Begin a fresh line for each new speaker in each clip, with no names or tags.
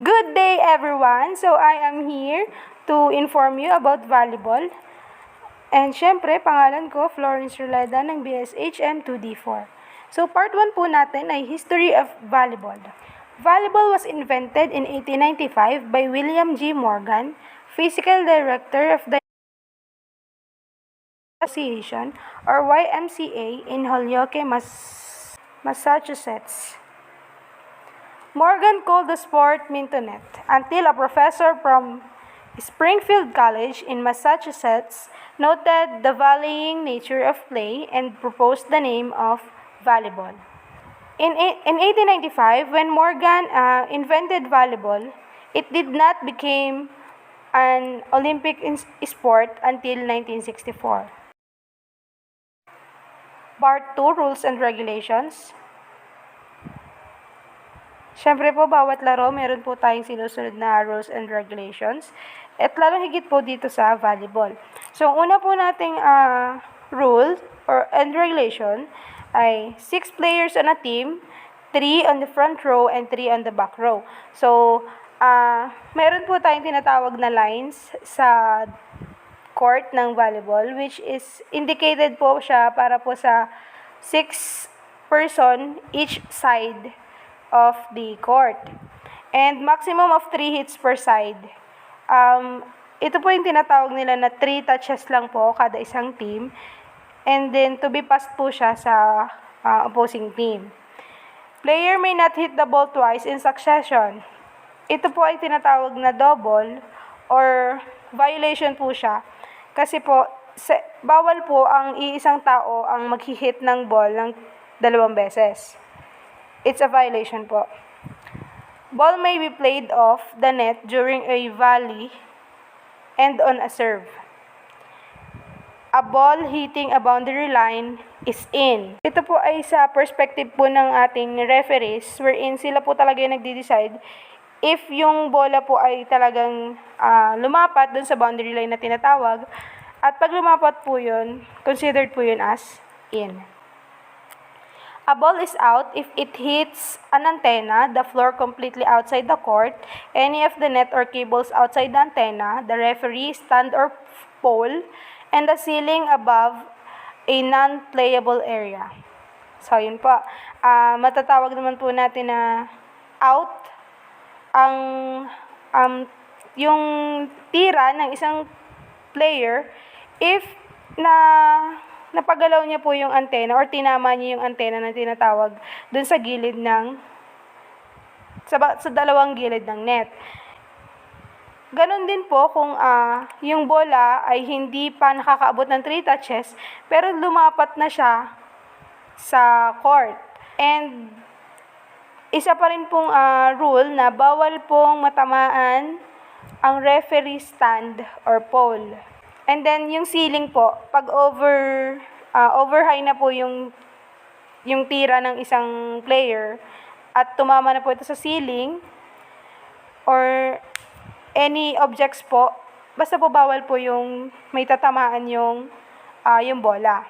Good day everyone! So I am here to inform you about volleyball. And syempre, pangalan ko, Florence ROLEDA ng BSHM 2D4. So part 1 po natin ay History of Volleyball. Volleyball was invented in 1895 by William G. Morgan, Physical Director of the Association or YMCA in Holyoke, Massachusetts. Morgan called the sport mintonet until a professor from Springfield College in Massachusetts noted the varying nature of play and proposed the name of volleyball. In 1895, when Morgan invented volleyball, it did not become an Olympic sport until 1964. Part 2, Rules and Regulations. Siyempre po, bawat laro, meron po tayong sinusunod na rules and regulations. At lalong higit po dito sa volleyball. So, una po nating rule and regulation ay 6 players on a team, 3 on the front row, and 3 on the back row. So, meron po tayong tinatawag na lines sa court ng volleyball, which is indicated po siya para po sa 6 person each side of the court. And maximum of 3 hits per side. Ito po yung tinatawag nila na 3 touches lang po kada isang team. And then to be passed po siya sa opposing team. Player may not hit the ball twice in succession. Ito po ay tinatawag na double or violation po siya. Kasi po, bawal po ang iisang tao ang mag-hit ng ball ng 2 beses. It's a violation po. Ball may be played off the net during a volley and on a serve. A ball hitting a boundary line is in. Ito po ay sa perspective po ng ating referees wherein sila po talaga yung nagde-decide if yung bola po ay talagang lumapat dun sa boundary line na tinatawag. At pag lumapat po yun, considered po yun as in. A ball is out if it hits an antenna, the floor completely outside the court, any of the net or cables outside the antenna, the referee, stand or pole, and the ceiling above a non-playable area. So, yun po. Matatawag naman po natin na out yung tira ng isang player if napagalaw niya po yung antena or tinama niya yung antena na tinatawag dun sa gilid sa dalawang gilid ng net. Ganon din po kung yung bola ay hindi pa nakakaabot ng 3 touches pero lumapat na siya sa court. And isa pa rin pong rule na bawal pong matamaan ang referee stand or pole. And then, yung ceiling po, pag over high na po yung tira ng isang player at tumama na po ito sa ceiling or any objects po, basta po bawal po yung may tatamaan yung bola.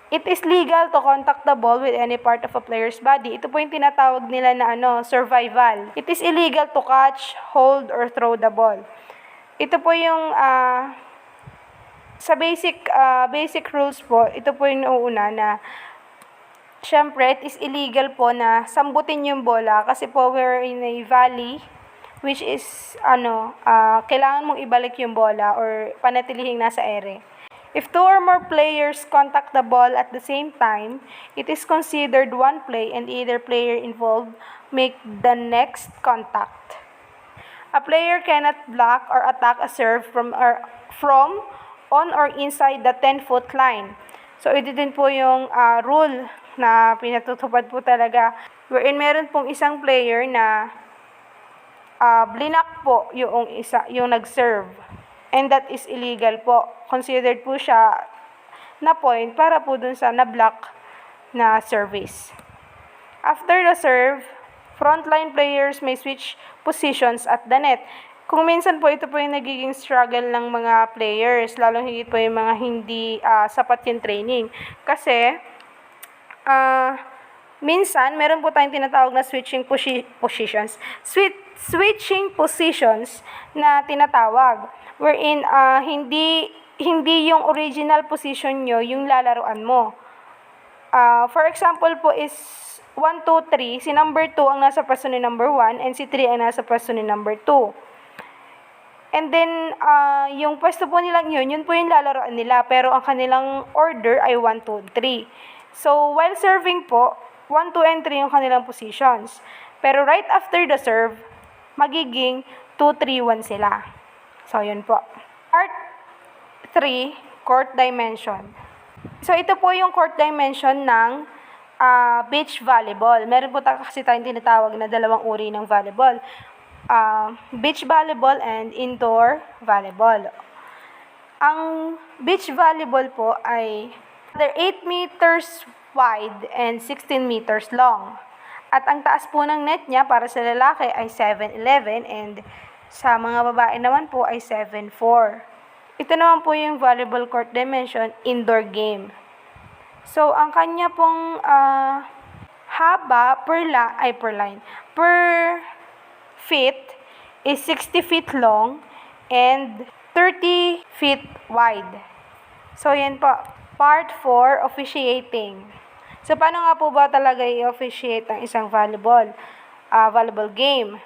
It is legal to contact the ball with any part of a player's body. Ito po yung tinatawag nila na survival. It is illegal to catch, hold, or throw the ball. Ito po yung sa basic rules po, ito po yung nauuna na syempre it is illegal po na sambutin yung bola kasi po we're in a valley which is kailangan mong ibalik yung bola or panatilihing nasa ere. If 2 or more players contact the ball at the same time, it is considered one play and either player involved make the next contact. A player cannot block or attack a serve from on or inside the 10-foot line. So, ito din po yung rule na pinatutupad po talaga. Wherein meron pong isang player na blinak po yung nag-serve. And that is illegal po. Considered po siya na point para po dun sa na-block na service. After the serve, frontline players may switch positions at the net. Kung minsan po, ito po yung nagiging struggle ng mga players, lalong higit po yung mga hindi sapat yung training. Kasi, minsan, meron po tayong tinatawag na switching positions na tinatawag, wherein hindi yung original position nyo yung lalaroan mo. For example po is 1, 2, 3, si number 2 ang nasa pwesto ni number 1 and si 3 ang nasa pwesto ni number 2. And then, yung pwesto po nilang yun po yung lalaroan nila, pero ang kanilang order ay 1, 2, 3. So, while serving po, 1, 2, and 3 yung kanilang positions. Pero right after the serve, magiging 2, 3, 1 sila. So, yun po. Part 3, court dimension. So, ito po yung court dimension ng beach volleyball. Meron po kasi tayong tinatawag na dalawang uri ng volleyball. Beach volleyball and indoor volleyball. Ang beach volleyball po ay 8 meters wide and 16 meters long. At ang taas po ng net niya para sa lalaki ay 7'11" and sa mga babae naman po ay 7'4". Ito naman po yung volleyball court dimension, indoor game. So, ang kanya pong haba per line. Per feet is 60 feet long and 30 feet wide. So, yan po. Part 4, officiating. So, paano nga po ba talaga i-officiate ang isang volleyball game?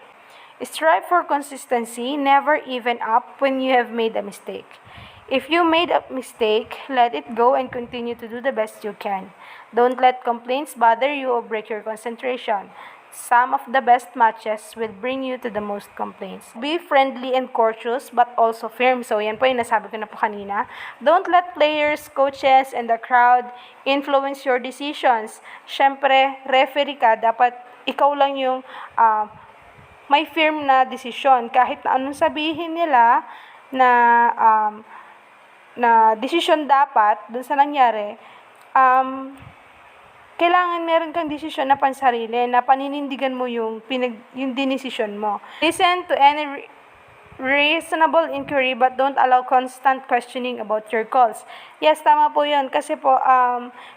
Strive for consistency, never even up when you have made a mistake. If you made a mistake, let it go and continue to do the best you can. Don't let complaints bother you or break your concentration. Some of the best matches will bring you to the most complaints. Be friendly and courteous but also firm. So, yan po yung nasabi ko na po kanina. Don't let players, coaches, and the crowd influence your decisions. Syempre, referee ka, dapat ikaw lang yung may firm na desisyon. Kahit na anong sabihin nila na desisyon dapat dun sa nangyari, kailangan meron kang desisyon na pansarili, na paninindigan mo yung dinesisyon mo. Listen to any reasonable inquiry but don't allow constant questioning about your calls. Yes, tama po yun. Kasi po,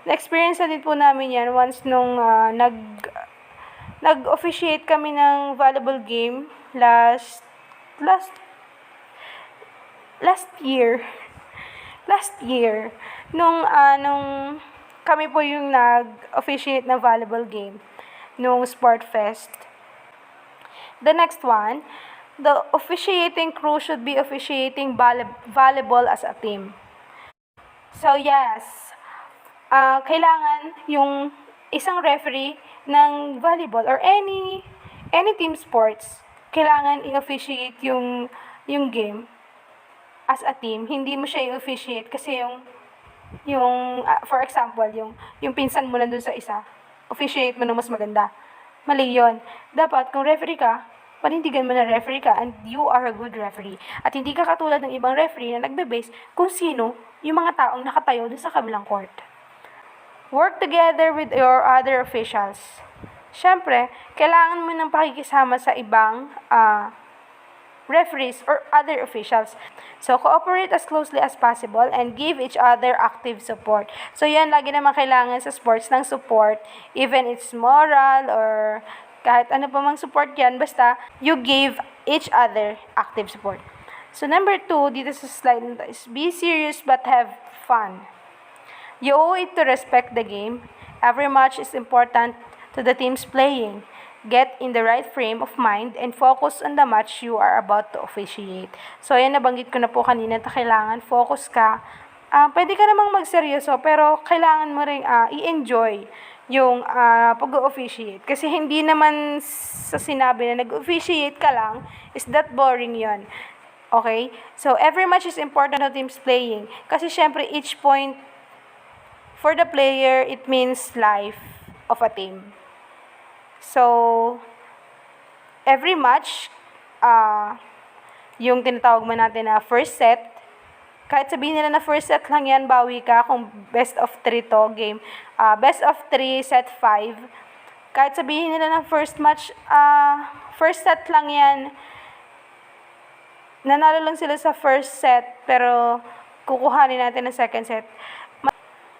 na-experience na din po namin yan once nung nag-officiate kami ng volleyball game last year. Nung kami po yung nag-officiate ng volleyball game nung Sport Fest. The next one, the officiating crew should be officiating volleyball as a team. So yes, kailangan yung isang referee ng volleyball or any team sports, kailangan i-officiate yung game as a team. Hindi mo siya i-officiate kasi for example, yung pinsan mo nandun sa isa, officiate mo na mas maganda. Mali yun. Dapat, kung referee ka, panindigan mo na referee ka and you are a good referee. At hindi ka katulad ng ibang referee na nagbe-base kung sino yung mga taong nakatayo dun sa kabilang court. Work together with your other officials. Siyempre, kailangan mo ng pakikisama sa ibang referees or other officials. So, cooperate as closely as possible and give each other active support. So, yan, lagi naman kailangan sa sports ng support, even it's moral or kahit ano pa mang support yan, basta you give each other active support. So, number 2, dito sa slide nito is be serious but have fun. You owe it to respect the game. Every match is important to the teams playing. Get in the right frame of mind and focus on the match you are about to officiate. So, yan, nabanggit ko na po kanina, kailangan focus ka. Pwede ka namang magseryoso, pero kailangan mo rin i-enjoy yung pag-officiate. Kasi hindi naman sa sinabi na nag-officiate ka lang, is that boring yon. Okay? So, every match is important to teams playing. Kasi syempre, each point for the player, it means life of a team. So, every match, yung tinatawag mo natin na first set, kahit sabihin nila na first set lang yan, bawi ka kung best of 3 to game. Best of 3, set 5. Kahit sabihin nila na first match, first set lang yan, nanalo lang sila sa first set, pero kukuhanin natin ang second set.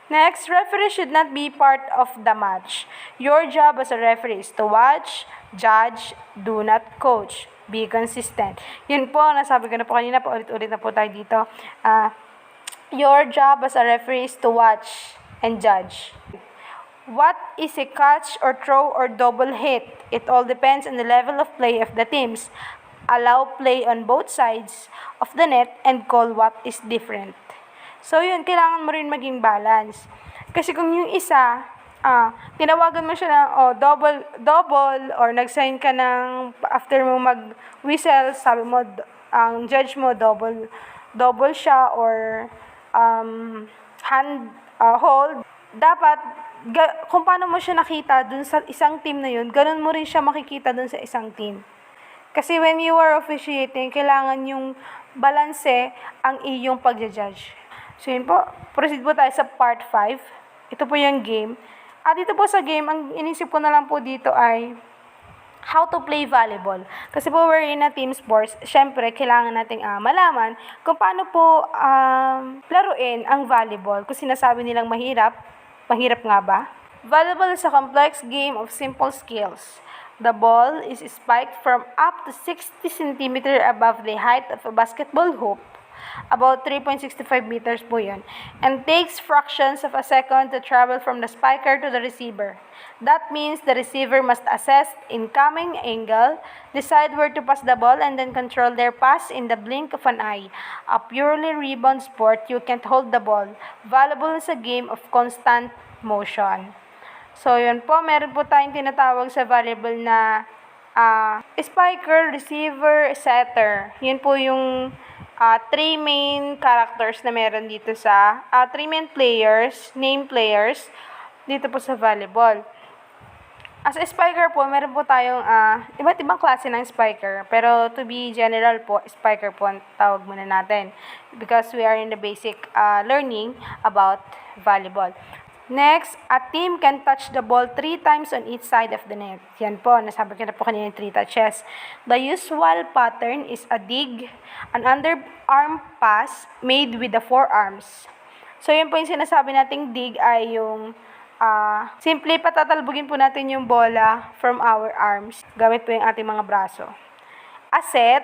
Next, referee should not be part of the match. Your job as a referee is to watch, judge, do not coach. Be consistent. Yun po, nasabi ko na po kanina, paulit-ulit na po tayo dito. Your job as a referee is to watch and judge. What is a catch or throw or double hit? It all depends on the level of play of the teams. Allow play on both sides of the net and call what is different. So yun, kailangan mo rin maging balance. Kasi kung yung isa, tinawagan mo siya ng double or nag-sign ka ng after mo mag-whistle, sabi mo, ang judge mo double siya or hand hold, dapat kung paano mo siya nakita dun sa isang team na yun, ganun mo rin siya makikita dun sa isang team. Kasi when you are officiating, kailangan yung balanse ang iyong pagja-judge. So yun po, proceed po tayo sa part 5. Ito po yung game. At dito po sa game, ang inisip ko na lang po dito ay how to play volleyball. Kasi po we're in a team sports, syempre kailangan nating malaman kung paano po laruin ang volleyball. Kung sinasabi nilang mahirap nga ba? Volleyball is a complex game of simple skills. The ball is spiked from up to 60 cm above the height of a basketball hoop. About 3.65 meters po yun, and takes fractions of a second to travel from the spiker to the receiver. That means the receiver must assess incoming angle, decide where to pass the ball, and then control their pass in the blink of an eye. A purely rebound sport, you can't hold the ball. Volleyball is a game of constant motion. So yun po, meron po tayong tinatawag sa volleyball na spiker, receiver, setter. Yun po yung three main characters na meron dito sa, three main players, name players, dito po sa volleyball. As a spiker po, meron po tayong iba't ibang klase ng spiker. Pero to be general po, spiker po ang tawag muna natin. Because we are in the basic learning about volleyball. Next, a team can touch the ball 3 times on each side of the net. Yan po, nasabi ko na po kanina yung 3 touches. The usual pattern is a dig, an underarm pass made with the forearms. So, yun po yung sinasabi nating dig ay yung simple patatalbugin po natin yung bola from our arms. Gamit po yung ating mga braso. A set,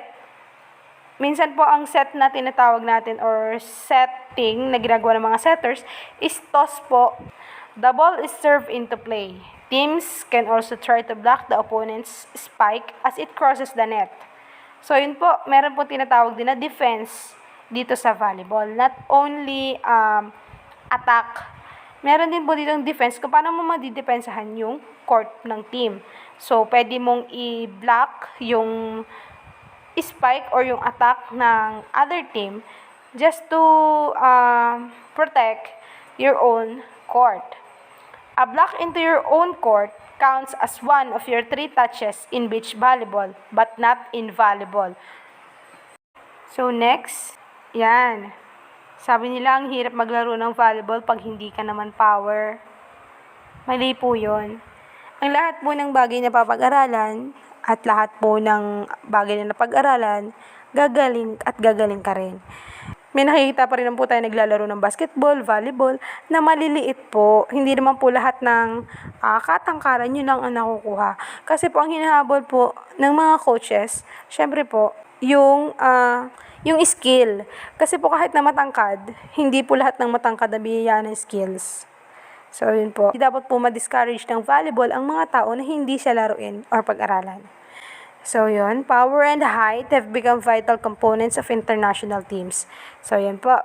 minsan po ang set na tinatawag natin or setting na ginagawa ng mga setters is toss po. The ball is served into play. Teams can also try to block the opponent's spike as it crosses the net. So yun po, meron po tinatawag din na defense dito sa volleyball. Not only attack, meron din po dito yung defense kung paano mo madidepensahan yung court ng team. So pwede mong i-block yung spike or yung attack ng other team just to protect your own court. A block into your own court counts as one of your 3 touches in beach volleyball but not in volleyball. So next, yan. Sabi nila ang hirap maglaro ng volleyball pag hindi ka naman power. Mali po yun. Ang lahat po ng bagay na papag-aralan at lahat po ng bagay na napag-aralan, gagaling at gagaling ka rin. May nakikita pa rin po tayo naglalaro ng basketball, volleyball, na maliliit po. Hindi naman po lahat ng katangkaran yun lang ang nakukuha. Kasi po ang hinahabol po ng mga coaches, syempre po, yung skill. Kasi po kahit na matangkad, hindi po lahat ng matangkad na biyayaan ng skills. So yun po, dapat po ma-discourage ng volleyball ang mga tao na hindi siya laruin or pag-aralan. So yun, power and height have become vital components of international teams. So yun po,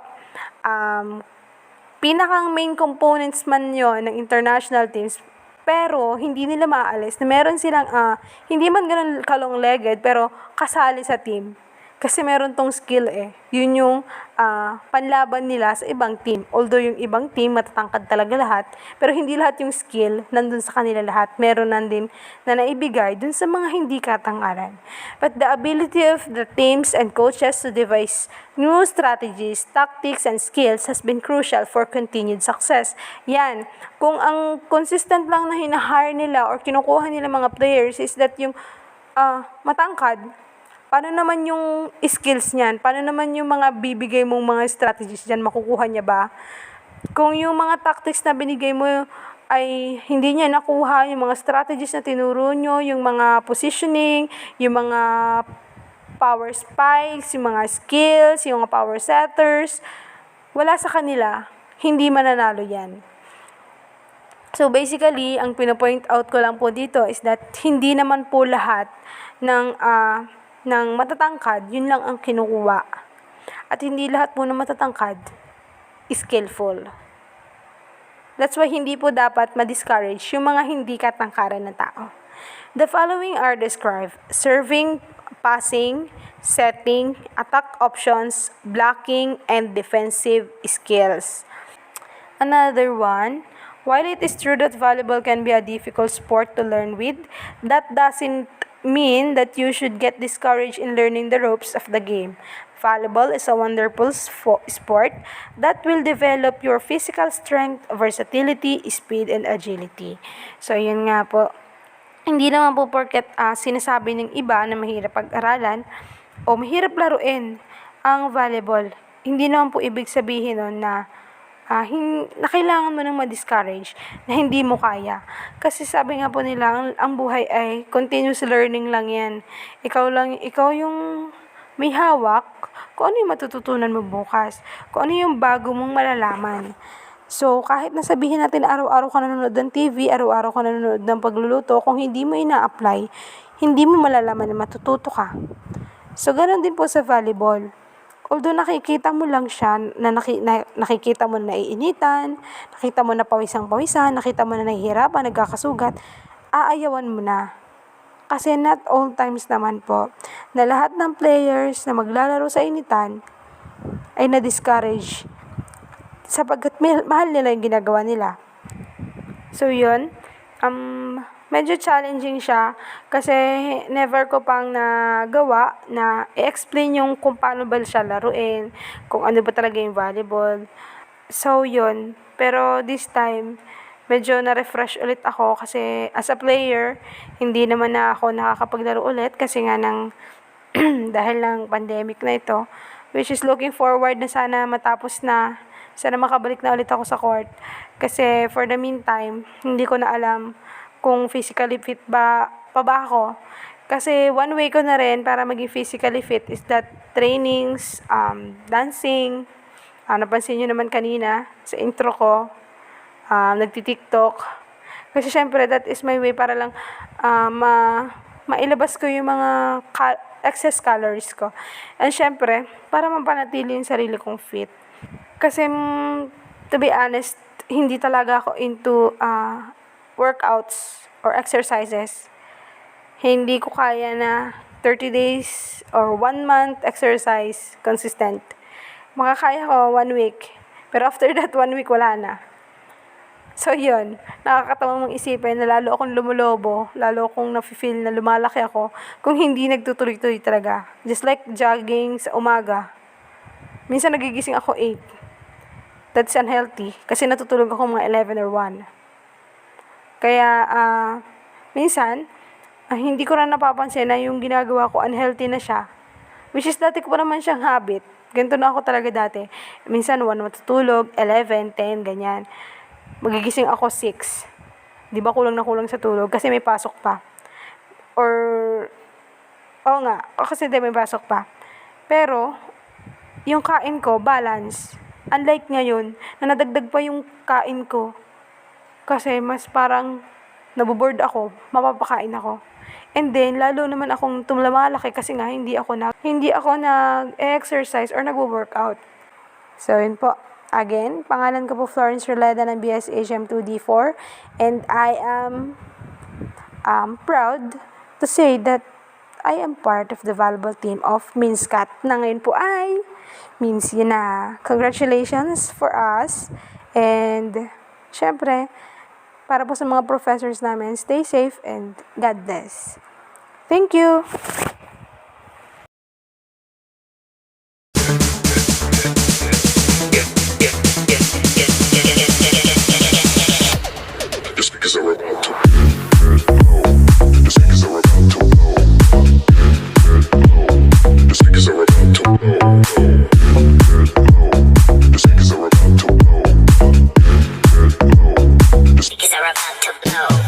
pinakang main components man yon ng international teams, pero hindi nila maaalis na meron silang, hindi man ganun kalong-legged, pero kasali sa team. Kasi meron tong skill Yun yung panlaban nila sa ibang team. Although yung ibang team matatangkad talaga lahat, pero hindi lahat yung skill nandun sa kanila lahat. Meron nandun na naibigay dun sa mga hindi katangkaran. But the ability of the teams and coaches to devise new strategies, tactics, and skills has been crucial for continued success. Yan. Kung ang consistent lang na hinahire nila or kinukuha nila mga players is that yung matangkad, paano naman yung skills niyan? Paano naman yung mga bibigay mong mga strategies diyan, makukuha niya ba? Kung yung mga tactics na binigay mo ay hindi niya nakuha, yung mga strategies na tinuro nyo, yung mga positioning, yung mga power spikes, yung mga skills, yung mga power setters, wala sa kanila, hindi mananalo yan. So basically, ang pino-point out ko lang po dito is that hindi naman po lahat ng matatangkad, yun lang ang kinukuha. At hindi lahat po ng matatangkad skillful. That's why hindi po dapat ma-discourage yung mga hindi katangkaran na tao. The following are described: serving, passing, setting, attack options, blocking, and defensive skills. Another one, while it is true that volleyball can be a difficult sport to learn with, that doesn't mean that you should get discouraged in learning the ropes of the game. Volleyball is a wonderful sport that will develop your physical strength, versatility, speed, and agility. So, yun nga po. Hindi naman po porket sinasabi ng iba na mahirap pag-aralan o mahirap laruin ang volleyball. Hindi naman po ibig sabihin nun na kailangan mo nang ma-discourage, na hindi mo kaya. Kasi sabi nga po nila, ang buhay ay continuous learning lang yan. Ikaw yung may hawak kung ano yung matututunan mo bukas, kung ano yung bago mong malalaman. So, kahit nasabihin natin araw-araw ka nanonood ng TV, araw-araw ka nanonood ng pagluluto, kung hindi mo ina-apply, hindi mo malalaman na matututo ka. So, ganoon din po sa volleyball. Although nakikita mo lang siya, nakikita mo na naiinitan, nakita mo na pawisang-pawisan, nakita mo na nahihirapan, nagkakasugat, aayawan mo na. Kasi not all times naman po na lahat ng players na maglalaro sa initan ay na-discourage sapagkat mahal nila yung ginagawa nila. So yun, medyo challenging siya kasi never ko pang nagawa na i-explain yung kung paano ba siya laruin, kung ano ba talaga yung volleyball. So yun, pero this time, medyo na-refresh ulit ako kasi as a player, hindi naman na ako nakakapaglaro ulit kasi nga dahil ng pandemic na ito, which is looking forward na sana matapos na, sana makabalik na ulit ako sa court. Kasi for the meantime, hindi ko na alam kung physically fit pa ba ako. Kasi one way ko na rin para maging physically fit is that trainings, dancing, napansin nyo naman kanina sa intro ko, nagti-TikTok. Kasi syempre, that is my way para lang mailabas ko yung mga excess calories ko. And syempre, para mapanatili yung sarili kong fit. Kasi, to be honest, hindi talaga ako into workouts or exercises. Hindi ko kaya na 30 days or 1 month exercise consistent. Makakaya ko 1 week. Pero after that 1 week, wala na. So, yun. Nakakatawa mong isipin na lalo akong lumulobo, lalo akong nafe-feel na lumalaki ako kung hindi nagtutuloy-tuloy talaga. Just like jogging sa umaga. Minsan nagigising ako 8. That's unhealthy kasi natutulog ako mga 11 or 1. Kaya, minsan, hindi ko na napapansin na yung ginagawa ko unhealthy na siya. Which is dati ko pa naman siyang habit. Ganito na ako talaga dati. Minsan 1 matutulog, 11, 10, ganyan. Magigising ako 6. Di ba kulang na kulang sa tulog kasi may pasok pa. Or, kasi may pasok pa. Pero, yung kain ko, balance. Unlike ngayon, na nadagdag pa yung kain ko. Kasi mas parang naboboard ako, mapapakain ako. And then, lalo naman akong lumalaki kasi nga hindi ako nag-exercise or nag-workout. So, yun po. Again, pangalan ko po Florence ROLEDA ng BSHM 2D4 and I am proud to say that I am part of the volleyball team of Minscat na ngayon po ay Minsi na. Congratulations for us and syempre, para po sa mga professors namin, stay safe and God bless. Thank you!
Just because I wrote out to just because I wrote out to just because I wrote out to just because I wrote out to
compelled.